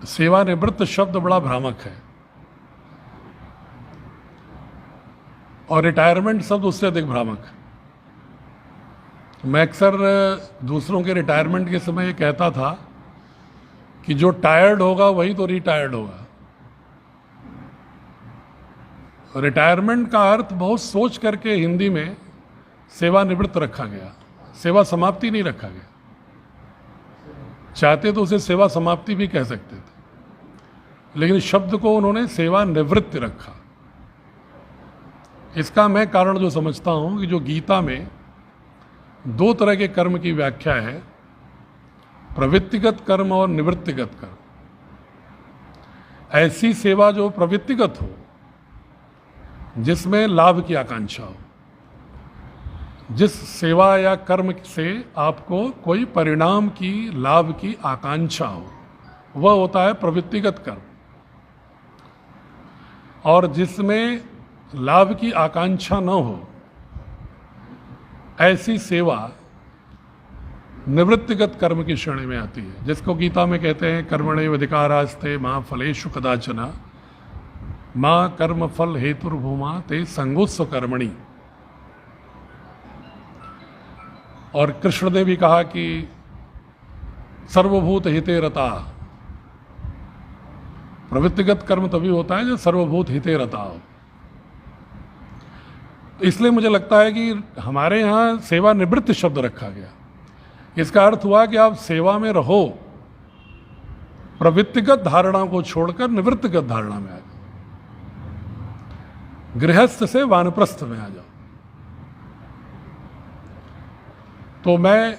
सेवानिवृत्त शब्द बड़ा भ्रामक है और रिटायरमेंट शब्द उससे अधिक भ्रामक है। मैं अक्सर दूसरों के रिटायरमेंट के समय ये कहता था कि जो टायर्ड होगा वही तो रिटायर्ड होगा। रिटायरमेंट का अर्थ बहुत सोच करके हिंदी में सेवानिवृत्त रखा गया, सेवा समाप्ति नहीं रखा गया। चाहते तो उसे सेवा समाप्ति भी कह सकते थे, लेकिन शब्द को उन्होंने सेवानिवृत्त रखा। इसका मैं कारण जो समझता हूं कि जो गीता में दो तरह के कर्म की व्याख्या है, प्रवृत्तिगत कर्म और निवृत्तिगत कर्म। ऐसी सेवा जो प्रवृत्तिगत हो, जिसमें लाभ की आकांक्षा हो, जिस सेवा या कर्म से आपको कोई परिणाम की, लाभ की आकांक्षा हो, वह होता है प्रवृत्तिगत कर्म। और जिसमें लाभ की आकांक्षा न हो, ऐसी सेवा निवृत्तिगत कर्म की श्रेणी में आती है, जिसको गीता में कहते हैं कर्मण्येव अधिकारास्ते मा फलेषु कदाचन मां कर्म फल हेतुर्भूमा ते संगोत्स्व कर्मणि। और कृष्ण ने भी कहा कि सर्वभूत हिते रता। प्रवृत्तिगत कर्म तभी होता है जो सर्वभूत हिते रता हो। इसलिए मुझे लगता है कि हमारे यहाँ सेवानिवृत्त शब्द रखा गया। इसका अर्थ हुआ कि आप सेवा में रहो, प्रवृत्तिगत धारणा को छोड़कर निवृत्तिगत धारणा में आ जाओ, गृहस्थ से वानप्रस्थ में आ जाओ। तो मैं,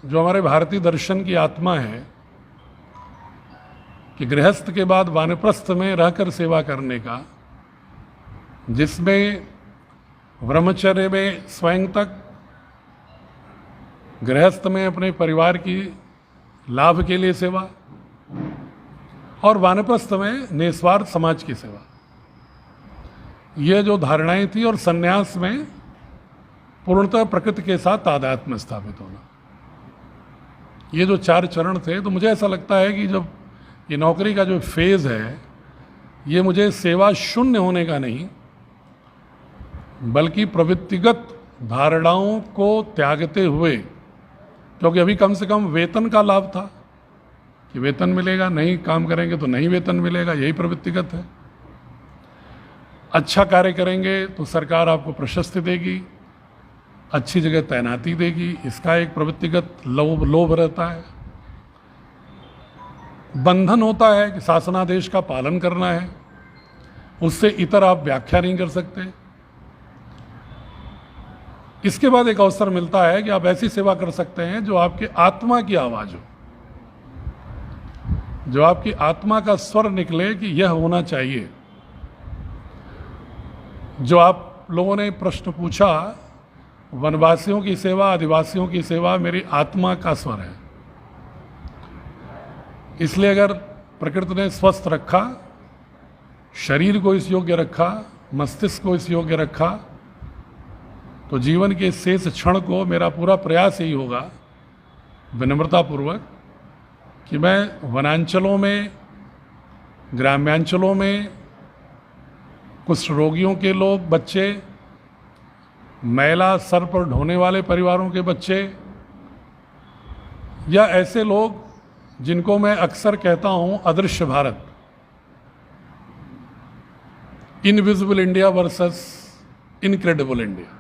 जो हमारे भारतीय दर्शन की आत्मा है कि गृहस्थ के बाद वानप्रस्थ में रहकर सेवा करने का, जिसमें ब्रह्मचर्य में स्वयं तक, गृहस्थ में अपने परिवार की लाभ के लिए सेवा, और वानप्रस्थ में निस्वार्थ समाज की सेवा, ये जो धारणाएं थी, और सन्यास में पूर्णतः प्रकृति के साथ तादात्म्य स्थापित होना, ये जो 4 चरण थे। तो मुझे ऐसा लगता है कि जब ये नौकरी का जो फेज़ है, ये मुझे सेवा शून्य होने का नहीं, बल्कि प्रवृत्तिगत धारणाओं को त्यागते हुए, क्योंकि अभी कम से कम वेतन का लाभ था कि वेतन मिलेगा, नहीं काम करेंगे तो नहीं वेतन मिलेगा, यही प्रवृत्तिगत है। अच्छा कार्य करेंगे तो सरकार आपको प्रशस्ति देगी, अच्छी जगह तैनाती देगी, इसका एक प्रवृत्तिगत लोभ रहता है। बंधन होता है कि शासनादेश का पालन करना है, उससे इतर आप व्याख्या नहीं कर सकते। इसके बाद एक अवसर मिलता है कि आप ऐसी सेवा कर सकते हैं जो आपके आत्मा की आवाज हो, जो आपकी आत्मा का स्वर निकले कि यह होना चाहिए। जो आप लोगों ने प्रश्न पूछा, वनवासियों की सेवा, आदिवासियों की सेवा मेरी आत्मा का स्वर है। इसलिए अगर प्रकृति ने स्वस्थ रखा, शरीर को इस योग्य रखा, मस्तिष्क को इस योग्य रखा, तो जीवन के शेष क्षण को मेरा पूरा प्रयास यही होगा, विनम्रतापूर्वक, कि मैं वनांचलों में, ग्राम्यांचलों में कुष्ठ रोगियों के लोग, बच्चे, मैला सर पर ढोने वाले परिवारों के बच्चे, या ऐसे लोग जिनको मैं अक्सर कहता हूं अदृश्य Bharat, invisible India versus incredible India,